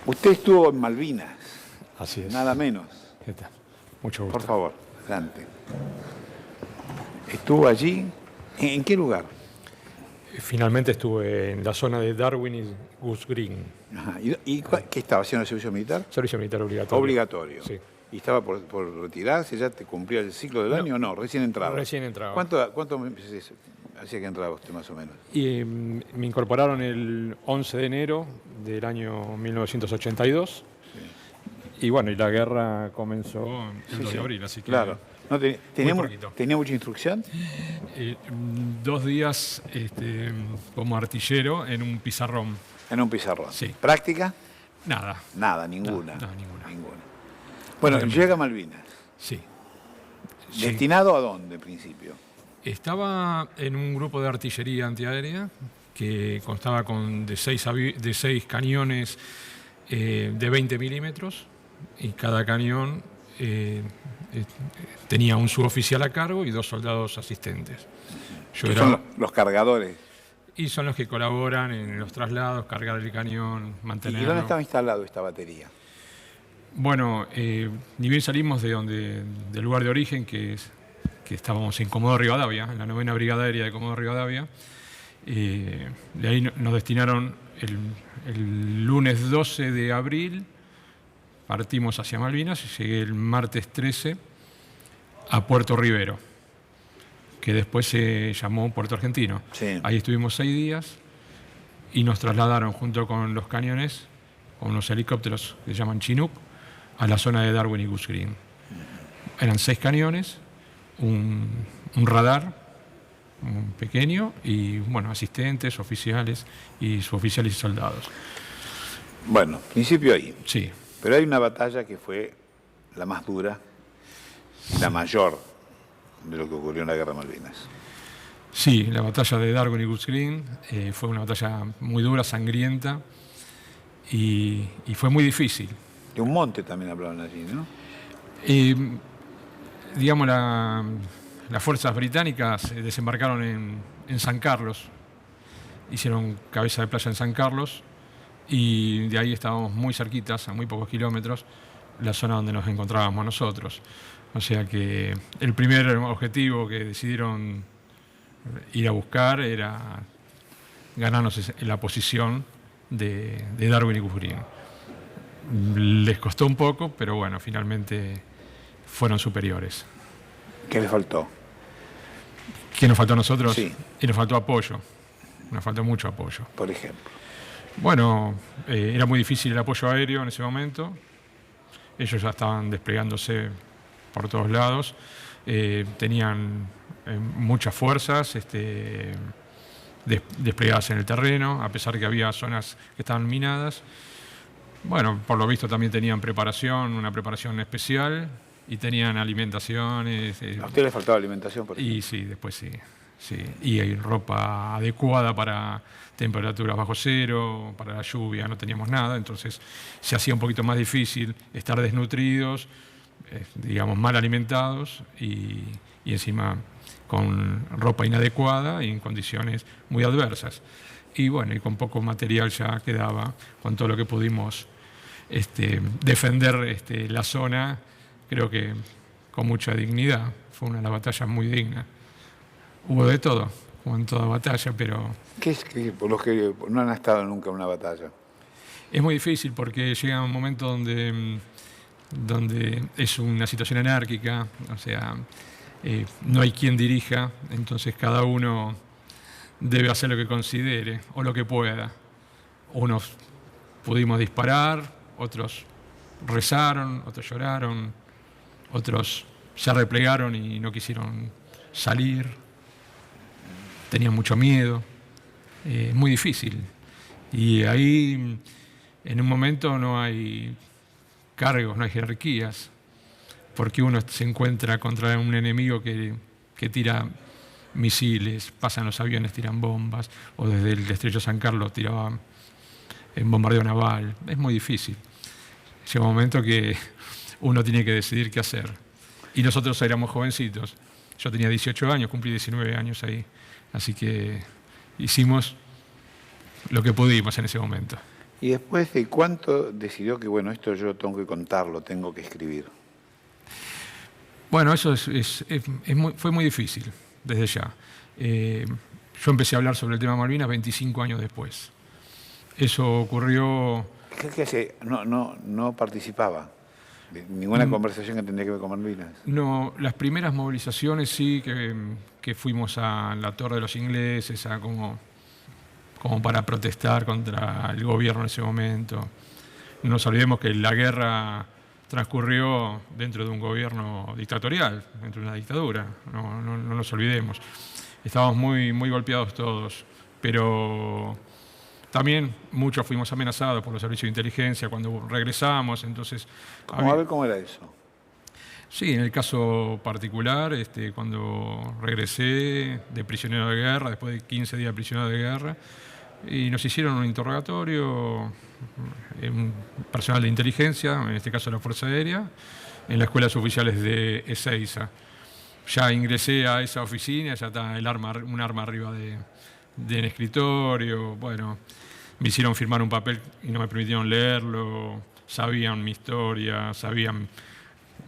Usted estuvo en Malvinas, Así es. nada menos. ¿Qué tal? Mucho gusto. Por favor, adelante. ¿Estuvo allí? ¿En qué lugar? Finalmente estuve en la zona de Darwin y Goose Green. Ajá. ¿Y qué estaba haciendo el servicio militar? Servicio militar obligatorio. Obligatorio. Sí. ¿Y estaba por retirarse? ¿Ya te cumplía el ciclo del año o no? Recién entraba. Recién entraba. ¿Cuánto meses hacía que entraba usted más o menos? Y me incorporaron el 11 de enero del año 1982. Sí. Y bueno, y la guerra comenzó el 2 de abril, así que... Claro. ¿No tenía mucha instrucción? 2 días como artillero en un pizarrón. En un pizarrón. Sí. ¿Práctica? Nada. Nada, ninguna. No, ninguna. Bueno, llega a Malvinas. Sí. ¿Destinado a dónde, en principio? Estaba en un grupo de artillería antiaérea que constaba de 6 cañones de 20 milímetros y cada cañón tenía un suboficial a cargo y 2 soldados asistentes. Son los cargadores. Y son los que colaboran en los traslados, cargar el cañón, mantenerlo. ¿Y dónde estaba instalado esta batería? Bueno, ni bien salimos del lugar de origen, que estábamos en Comodoro Rivadavia, en la 9ª Brigada Aérea de Comodoro Rivadavia. De ahí nos destinaron el lunes 12 de abril, partimos hacia Malvinas y llegué el martes 13 a Puerto Rivero, que después se llamó Puerto Argentino. Sí. Ahí estuvimos 6 días y nos trasladaron junto con los cañones, con unos helicópteros que se llaman Chinook, a la zona de Darwin y Goose Green. Eran 6 cañones, un radar pequeño y bueno, asistentes, oficiales y suboficiales y soldados. Bueno, principio ahí. Sí. Pero hay una batalla que fue la más dura y la mayor de lo que ocurrió en la Guerra de Malvinas. Sí, la batalla de Darwin y Goose Green fue una batalla muy dura, sangrienta y fue muy difícil. De un monte también hablaban allí, ¿no? Digamos, las fuerzas británicas desembarcaron en San Carlos, hicieron cabeza de playa en San Carlos y de ahí estábamos muy cerquitas, a muy pocos kilómetros, la zona donde nos encontrábamos nosotros. O sea que el primer objetivo que decidieron ir a buscar era ganarnos la posición de Darwin y Goose Green. Les costó un poco, pero bueno, finalmente fueron superiores. ¿Qué les faltó? ¿Qué nos faltó a nosotros? Sí. Y nos faltó apoyo. Nos faltó mucho apoyo. Por ejemplo. Bueno, era muy difícil el apoyo aéreo en ese momento. Ellos ya estaban desplegándose por todos lados. Tenían muchas fuerzas desplegadas en el terreno, a pesar que había zonas que estaban minadas. Bueno, por lo visto también tenían una preparación especial y tenían alimentaciones. ¿A usted le faltaba alimentación, por ejemplo? Y sí, después sí. Y hay ropa adecuada para temperaturas bajo cero, para la lluvia, no teníamos nada, entonces se hacía un poquito más difícil estar desnutridos, digamos mal alimentados y encima con ropa inadecuada y en condiciones muy adversas. Y bueno, y con poco material ya quedaba, con todo lo que pudimos defender la zona, creo que con mucha dignidad. Fue una batalla muy digna. Hubo de todo, como en toda batalla, pero... ¿Qué es que por los que no han estado nunca en una batalla? Es muy difícil porque llega un momento donde es una situación anárquica, o sea, no hay quien dirija, entonces cada uno debe hacer lo que considere o lo que pueda. Unos pudimos disparar, otros rezaron, otros lloraron, otros se replegaron y no quisieron salir, tenían mucho miedo. Muy difícil. Y ahí, en un momento, no hay cargos, no hay jerarquías, porque uno se encuentra contra un enemigo que tira misiles, pasan los aviones, tiran bombas, o desde el estrecho San Carlos tiraban en bombardeo naval. Es muy difícil. Llega un momento que uno tiene que decidir qué hacer. Y nosotros éramos jovencitos. Yo tenía 18 años, cumplí 19 años ahí. Así que hicimos lo que pudimos en ese momento. ¿Y después de cuánto decidió que, bueno, esto yo tengo que contarlo, tengo que escribir? Bueno, eso fue muy difícil desde ya. Yo empecé a hablar sobre el tema Malvinas 25 años después. Eso ocurrió... ¿Qué no participaba de ninguna conversación que tendría que ver con Malvinas? No, las primeras movilizaciones sí, que fuimos a la Torre de los Ingleses, como para protestar contra el gobierno en ese momento. No nos olvidemos que la guerra transcurrió dentro de un gobierno dictatorial, dentro de una dictadura, no nos olvidemos. Estábamos muy golpeados todos, pero también muchos fuimos amenazados por los servicios de inteligencia cuando regresamos, entonces... A ver cómo era eso. Sí, en el caso particular, cuando regresé de prisionero de guerra, después de 15 días de prisionero de guerra, y nos hicieron un interrogatorio, un personal de inteligencia, en este caso la Fuerza Aérea, en la Escuela de Suboficiales de Ezeiza. Ya ingresé a esa oficina, ya está un arma arriba del escritorio. Bueno, me hicieron firmar un papel y no me permitieron leerlo. Sabían mi historia, sabían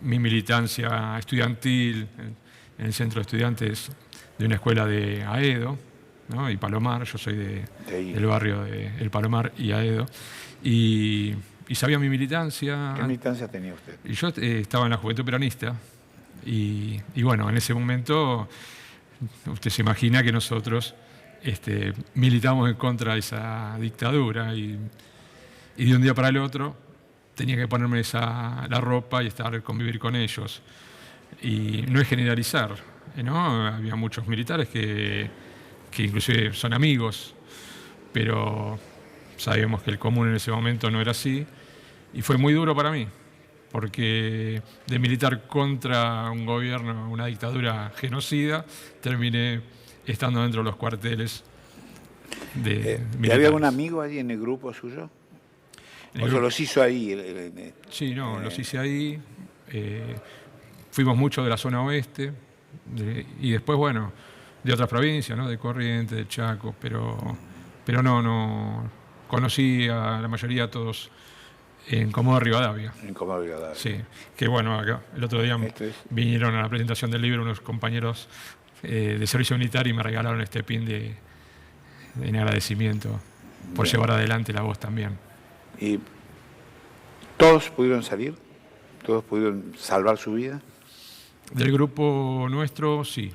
mi militancia estudiantil en el centro de estudiantes de una escuela de Aedo, ¿no? Y Palomar. Yo soy del barrio de El Palomar y Aedo. Y sabía mi militancia. ¿Qué militancia tenía usted? Y yo estaba en la Juventud Peronista. Y bueno, en ese momento usted se imagina que nosotros militamos en contra de esa dictadura y de un día para el otro tenía que ponerme la ropa y convivir con ellos. Y no es generalizar, ¿no? Había muchos militares que inclusive son amigos, pero sabíamos que el común en ese momento no era así y fue muy duro para mí. Porque de militar contra un gobierno, una dictadura genocida, terminé estando dentro de los cuarteles de militares. ¿Había algún amigo allí en el grupo suyo? ¿O los hizo ahí? Sí, no, los hice ahí. Fuimos mucho de la zona oeste y después, bueno, de otras provincias, ¿no? De Corrientes, de Chaco, pero no conocí a la mayoría de todos en Comodoro Rivadavia. En Comodoro Rivadavia. Sí, que bueno, acá, el otro día vinieron a la presentación del libro unos compañeros de servicio militar y me regalaron este pin en agradecimiento por llevar adelante la voz también. ¿Y todos pudieron salir? ¿Todos pudieron salvar su vida? Del grupo nuestro, sí.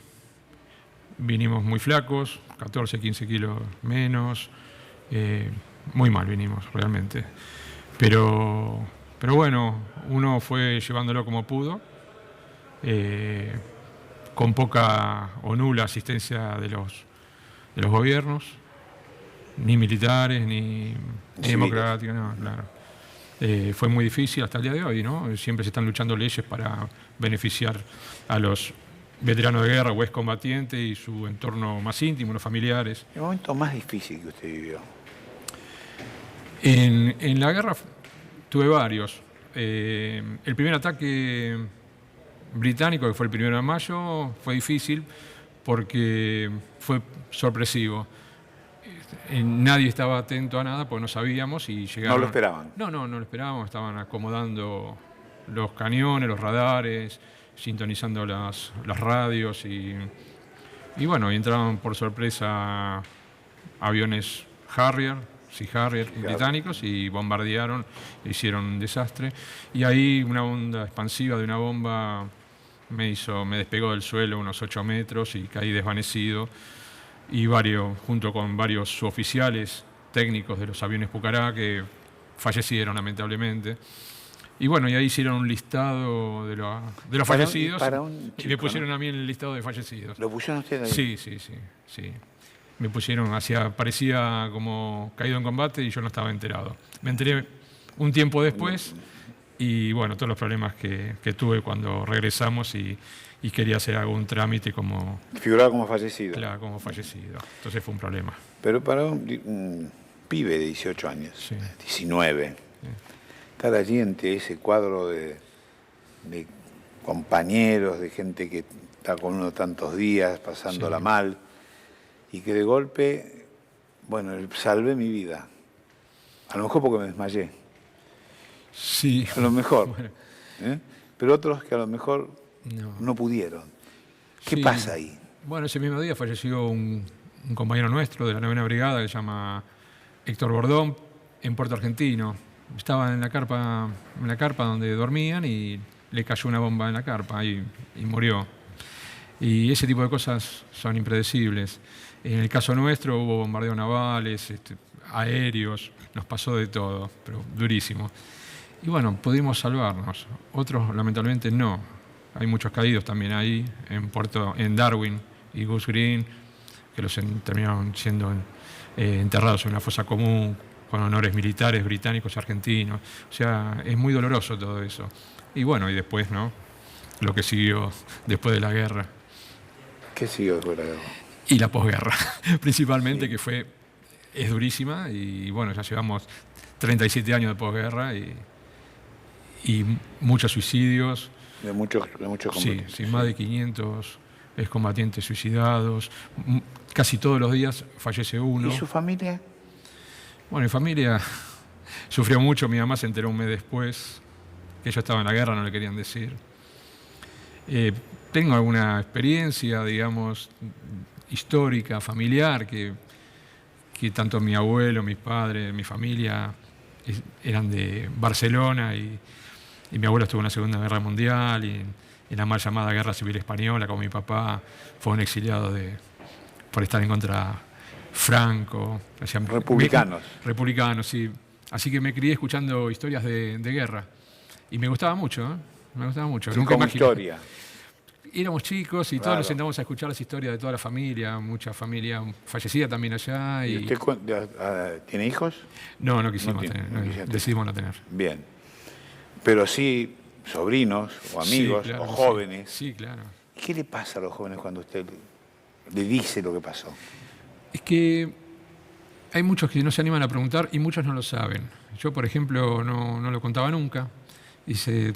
Vinimos muy flacos, 14, 15 kilos menos. Muy mal vinimos, realmente. Pero bueno, uno fue llevándolo como pudo, con poca o nula asistencia de los gobiernos, ni militares, ni democráticos, no, claro. Fue muy difícil hasta el día de hoy, ¿no? Siempre se están luchando leyes para beneficiar a los veteranos de guerra o excombatientes y su entorno más íntimo, los familiares. ¿El momento más difícil que usted vivió? En la guerra tuve varios. El primer ataque británico, que fue el 1 de mayo, fue difícil porque fue sorpresivo. Nadie estaba atento a nada porque no sabíamos y llegaron... ¿No lo esperaban? No lo esperábamos. Estaban acomodando los cañones, los radares, sintonizando las radios y bueno, y entraban por sorpresa aviones Harrier británicos y bombardearon, hicieron un desastre. Y ahí una onda expansiva de una bomba me despegó del suelo unos 8 metros y caí desvanecido. Y junto con varios suboficiales técnicos de los aviones Pucará que fallecieron lamentablemente. Y bueno, y ahí hicieron un listado de los fallecidos y me pusieron a mí en el listado de fallecidos. ¿Lo pusieron usted ahí? Sí. Me pusieron, parecía como caído en combate y yo no estaba enterado. Me enteré un tiempo después y bueno, todos los problemas que tuve cuando regresamos y quería hacer algún trámite como... Figuraba como fallecido. Claro, como fallecido. Entonces fue un problema. Pero para un pibe de 18 años, sí. 19, estar allí ante ese cuadro de compañeros, de gente que está con uno tantos días, pasándola mal, y que de golpe, bueno, salvé mi vida. A lo mejor porque me desmayé. Sí. A lo mejor. Bueno, Pero otros que a lo mejor no. no pudieron. ¿Qué Sí. pasa ahí? Bueno, ese mismo día falleció un compañero nuestro de la 9ª Brigada que se llama Héctor Bordón, en Puerto Argentino. Estaba en la carpa donde dormían y le cayó una bomba en la carpa y murió. Y ese tipo de cosas son impredecibles. En el caso nuestro hubo bombardeos navales, aéreos, nos pasó de todo, pero durísimo. Y bueno, pudimos salvarnos. Otros lamentablemente no. Hay muchos caídos también ahí, en Darwin y Goose Green, que terminaron siendo enterrados en una fosa común con honores militares británicos y argentinos. O sea, es muy doloroso todo eso. Y bueno, y después, ¿no? Lo que siguió después de la guerra. ¿Qué siguió después de la guerra? Y la posguerra, principalmente, sí, que es durísima. Y bueno, ya llevamos 37 años de posguerra y muchos suicidios. De muchos combatientes. Sí, más de 500 excombatientes suicidados. Casi todos los días fallece uno. ¿Y su familia? Bueno, mi familia sufrió mucho. Mi mamá se enteró un mes después que yo estaba en la guerra, no le querían decir. Tengo alguna experiencia, digamos, histórica, familiar, que tanto mi abuelo, mi padre, mi familia eran de Barcelona y mi abuelo estuvo en la Segunda Guerra Mundial y en la mal llamada Guerra Civil Española, como mi papá fue un exiliado por estar en contra Franco. Republicanos. Republicanos, sí. Así que me crié escuchando historias de guerra. Y me gustaba mucho, ¿eh? Me gustaba mucho. Sí, Nunca como imaginé. historia. Éramos chicos y Claro. todos nos sentamos a escuchar las historias de toda la familia, mucha familia fallecida también allá. ¿Y usted tiene hijos? No quisimos No tiene, tener, no no, quisiste. decidimos no tener. Bien. Pero sí, sobrinos o amigos Sí, claro, o jóvenes. Sí, claro. ¿Qué le pasa a los jóvenes cuando usted le dice lo que pasó? Es que hay muchos que no se animan a preguntar y muchos no lo saben. Yo, por ejemplo, no lo contaba nunca. Hice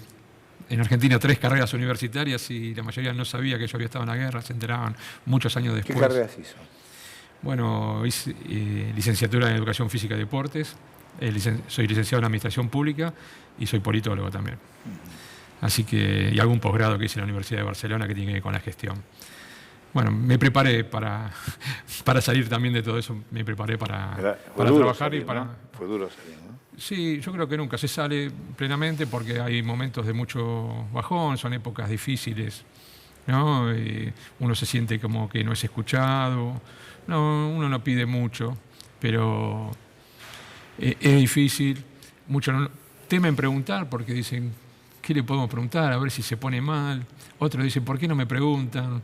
en Argentina 3 carreras universitarias y la mayoría no sabía que yo había estado en la guerra, se enteraban muchos años ¿Qué después. carreras hizo? Bueno, hice licenciatura en Educación Física y Deportes, soy licenciado en Administración Pública y soy politólogo también. Así que, y algún posgrado que hice en la Universidad de Barcelona que tiene que ver con la gestión. Bueno, me preparé para salir también de todo eso, me preparé para trabajar salir, y para... ¿no? Fue duro salir, ¿no? Sí, yo creo que nunca se sale plenamente porque hay momentos de mucho bajón, son épocas difíciles, ¿no? Uno se siente como que no es escuchado, uno no pide mucho, pero es difícil. Muchos temen preguntar porque dicen, ¿qué le podemos preguntar? A ver si se pone mal. Otros dicen, ¿por qué no me preguntan?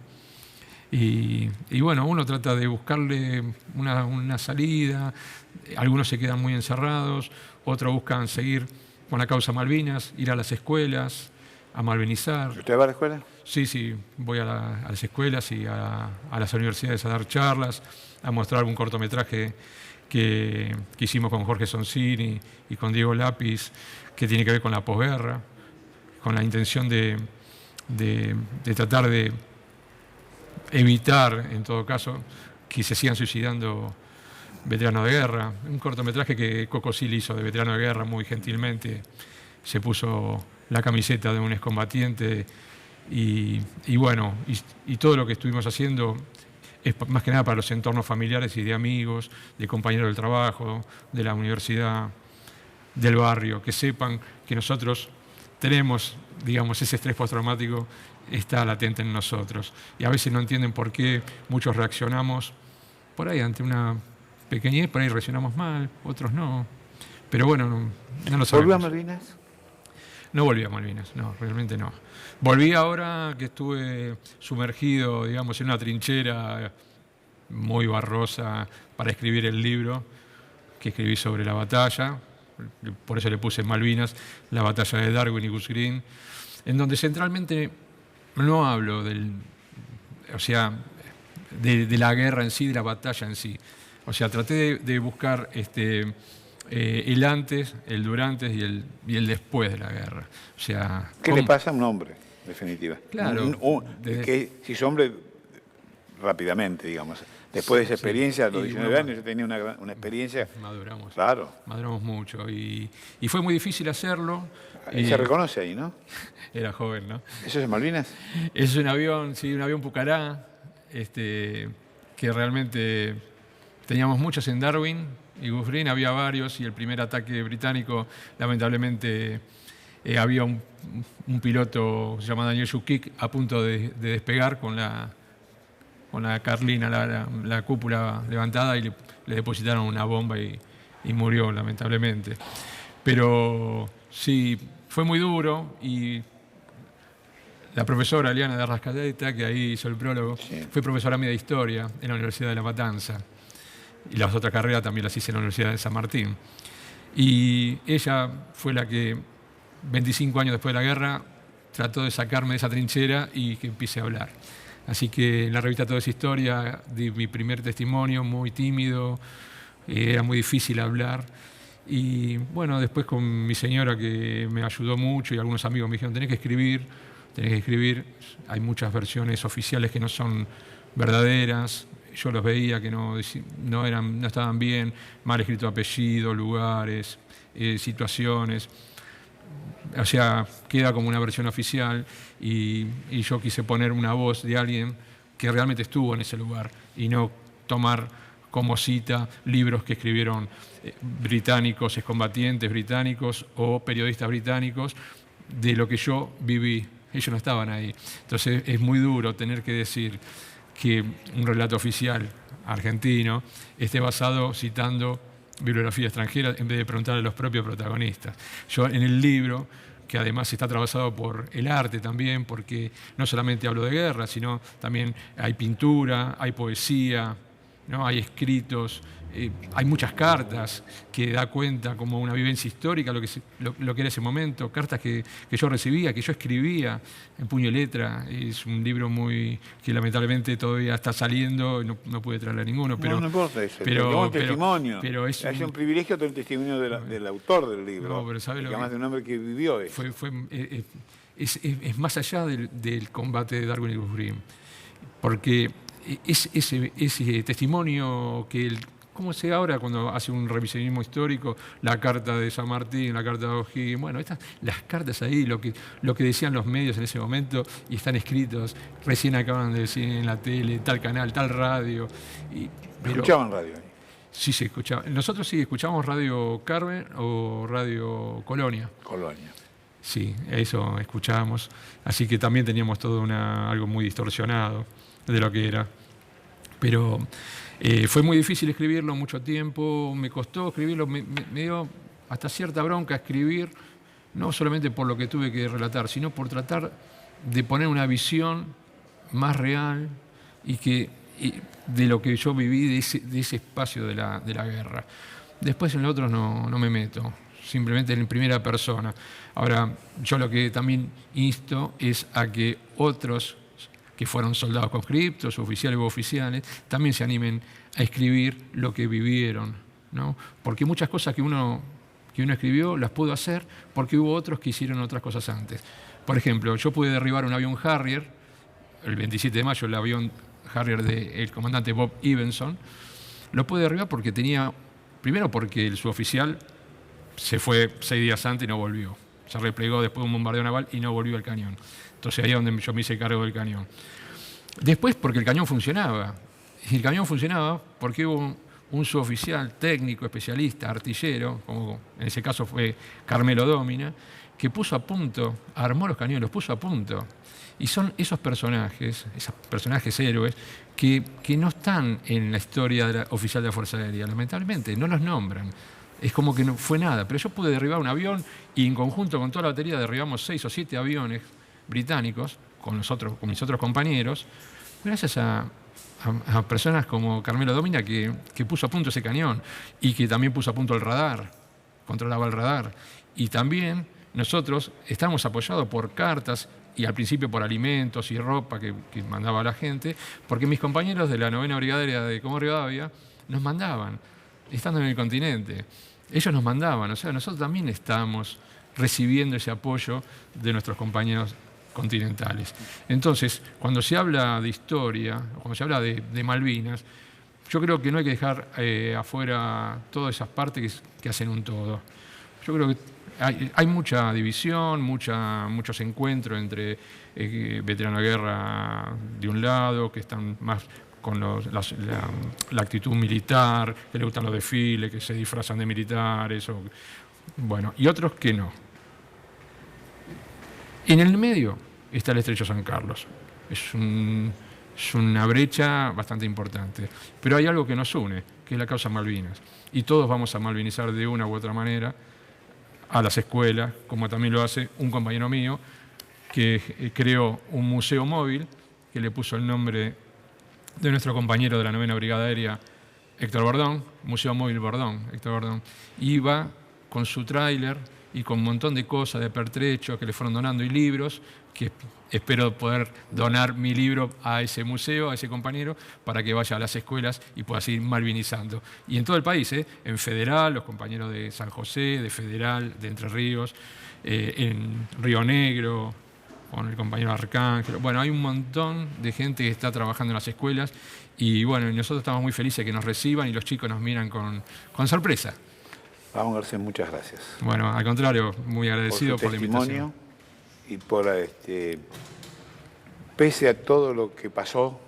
Y bueno, uno trata de buscarle una salida, algunos se quedan muy encerrados, otros buscan seguir con la causa Malvinas, ir a las escuelas, a malvinizar. ¿Usted va a la escuela? Sí, voy a las escuelas y a las universidades a dar charlas, a mostrar algún cortometraje que hicimos con Jorge Sonsini y con Diego Lápiz, que tiene que ver con la posguerra, con la intención de tratar de evitar, en todo caso, que se sigan suicidando veteranos de guerra. Un cortometraje que Coco Sil hizo de veterano de guerra muy gentilmente. Se puso la camiseta de un excombatiente y bueno, y todo lo que estuvimos haciendo es más que nada para los entornos familiares y de amigos, de compañeros del trabajo, de la universidad, del barrio, que sepan que nosotros tenemos, digamos, ese estrés postraumático está latente en nosotros. Y a veces no entienden por qué muchos reaccionamos por ahí ante una pequeñez, por ahí reaccionamos mal, otros no. Pero bueno, no lo sabemos. ¿Volvió a Malvinas? No volví a Malvinas, no, realmente no. Volví ahora que estuve sumergido, digamos, en una trinchera muy barrosa para escribir el libro que escribí sobre la batalla. Por eso le puse Malvinas, la batalla de Darwin y Goose Green, en donde centralmente no hablo de la guerra en sí, de la batalla en sí. O sea, traté de buscar el antes, el durante y el después de la guerra. O sea, ¿Qué le pasa a un hombre, en definitiva? Claro. Que si es hombre, rápidamente, digamos. Después de esa experiencia, a los Y 19 bueno, años, yo tenía una experiencia. maduramos. Claro. Maduramos mucho. Y fue muy difícil hacerlo. Y se reconoce ahí, ¿no? Era joven, ¿no? ¿Eso es en Malvinas? Es un avión, sí, un avión Pucará, que realmente teníamos muchos en Darwin y Gulf Green, había varios, y el primer ataque británico, lamentablemente, había un piloto llamado Daniel Shukik a punto de despegar con la carlina, la cúpula levantada, y le depositaron una bomba y murió, lamentablemente. Pero sí, fue muy duro, y la profesora Eliana de Rascadeta, que ahí hizo el prólogo, Sí. fue profesora mía de historia en la Universidad de La Matanza. Y las otras carreras también las hice en la Universidad de San Martín. Y ella fue la que, 25 años después de la guerra, trató de sacarme de esa trinchera y que empiece a hablar. Así que en la revista Toda esa Historia di mi primer testimonio, muy tímido, era muy difícil hablar. Y bueno, después con mi señora, que me ayudó mucho, y algunos amigos me dijeron, tenés que escribir. Hay muchas versiones oficiales que no son verdaderas. Yo los veía que no estaban bien, mal escrito apellido, lugares, situaciones. O sea, queda como una versión oficial, y yo quise poner una voz de alguien que realmente estuvo en ese lugar y no tomar como cita libros que escribieron británicos, excombatientes británicos o periodistas británicos de lo que yo viví. Ellos no estaban ahí. Entonces es muy duro tener que decir que un relato oficial argentino esté basado citando bibliografía extranjera en vez de preguntarle a los propios protagonistas. Yo en el libro, que además está atravesado por el arte también, porque no solamente hablo de guerra, sino también hay pintura, hay poesía, ¿no? Hay escritos, hay muchas cartas que da cuenta como una vivencia histórica, lo que era ese momento, cartas que yo recibía, que yo escribía en puño y letra. Es un libro que lamentablemente todavía está saliendo, y no pude traerle a ninguno. Pero, no importa eso, pero un testimonio. Pero es un privilegio tener el testimonio del autor del libro, no, pero ¿sabe lo además de un hombre que vivió eso. Es más allá del combate de Darwin y Gulf Green, porque ese testimonio ¿cómo se ahora cuando hace un revisionismo histórico? La carta de San Martín, la carta de O'Higgins, bueno, las cartas ahí, lo que decían los medios en ese momento, y están escritos, recién acaban de decir en la tele, tal canal, tal radio. ¿Escuchaban radio ahí? Sí, se escuchaba. Nosotros sí escuchábamos Radio Carmen o Radio Colonia. Colonia. Sí, eso escuchábamos. Así que también teníamos todo algo muy distorsionado de lo que era. Pero fue muy difícil escribirlo, mucho tiempo, me costó escribirlo, me dio hasta cierta bronca escribir, no solamente por lo que tuve que relatar, sino por tratar de poner una visión más real y de lo que yo viví, de ese espacio de la guerra. Después en lo otro no me meto, simplemente en primera persona. Ahora, yo lo que también insto es a que otros que fueron soldados conscriptos, oficiales u oficiales, también se animen a escribir lo que vivieron, ¿no? Porque muchas cosas que uno escribió las pudo hacer porque hubo otros que hicieron otras cosas antes. Por ejemplo, yo pude derribar un avión Harrier, el 27 de mayo, el avión Harrier del comandante Bob Evenson. Lo pude derribar porque primero porque el suboficial se fue 6 días antes y no volvió. Se replegó después de un bombardeo naval y no volvió al cañón. Entonces ahí es donde yo me hice cargo del cañón. Después porque el cañón funcionaba. Y el cañón funcionaba porque hubo un suboficial técnico, especialista, artillero, como en ese caso fue Carmelo Dómina, que puso a punto, armó los cañones, los puso a punto. Y son esos personajes héroes, que no están en la historia oficial de la Fuerza Aérea, lamentablemente, no los nombran. Es como que no fue nada. Pero yo pude derribar un avión y en conjunto con toda la batería derribamos 6 o 7 aviones británicos con mis otros compañeros, gracias a personas como Carmelo Dómina que puso a punto ese cañón y que también puso a punto el radar, controlaba el radar. Y también nosotros estábamos apoyados por cartas y al principio por alimentos y ropa que mandaba la gente, porque mis compañeros de la 9ª Brigadera de Comodoro Rivadavia nos mandaban, estando en el continente. Ellos nos mandaban, o sea, nosotros también estamos recibiendo ese apoyo de nuestros compañeros continentales. Entonces, cuando se habla de historia, cuando se habla de Malvinas, yo creo que no hay que dejar afuera todas esas partes que hacen un todo. Yo creo que hay mucha división, muchos encuentros entre veteranos de guerra de un lado, que están más con la actitud militar, que les gustan los desfiles, que se disfrazan de militares, bueno, y otros que no. En el medio está el Estrecho San Carlos. Es una brecha bastante importante. Pero hay algo que nos une, que es la causa Malvinas. Y todos vamos a malvinizar de una u otra manera a las escuelas, como también lo hace un compañero mío, que creó un museo móvil, que le puso el nombre de nuestro compañero de la 9ª Brigada Aérea, Héctor Bordón, Museo Móvil Bordón, Héctor Bordón. Y va con su tráiler y con un montón de cosas de pertrechos que le fueron donando y libros, que espero poder donar mi libro a ese museo, a ese compañero, para que vaya a las escuelas y pueda seguir malvinizando. Y en todo el país, en Federal, los compañeros de San José, de Federal, de Entre Ríos, en Río Negro, con el compañero Arcángel. Bueno, hay un montón de gente que está trabajando en las escuelas y bueno, nosotros estamos muy felices de que nos reciban y los chicos nos miran con sorpresa. Ramón Garcés, muchas gracias. Bueno, al contrario, muy agradecido por la invitación. Y por, pese a todo lo que pasó,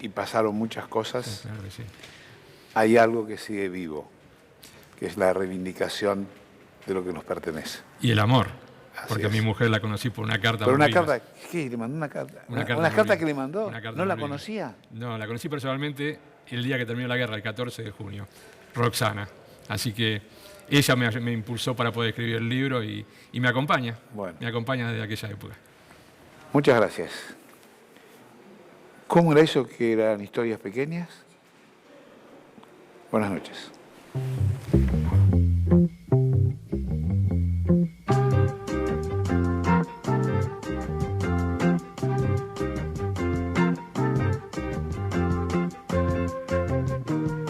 y pasaron muchas cosas, Sí, claro que sí. hay algo que sigue vivo, que es la reivindicación de lo que nos pertenece. Y el amor, Así porque a es. mi mujer la conocí por una carta. Pero una Malvinas. carta, ¿qué? ¿Le mandó una carta? Una carta que le mandó? Una carta ¿No la Malvinas. conocía? No, la conocí personalmente el día que terminó la guerra, el 14 de junio, Roxana. Así que ella me impulsó para poder escribir el libro y me acompaña. Bueno. Me acompaña desde aquella época. Muchas gracias. ¿Cómo era eso que eran historias pequeñas? Buenas noches.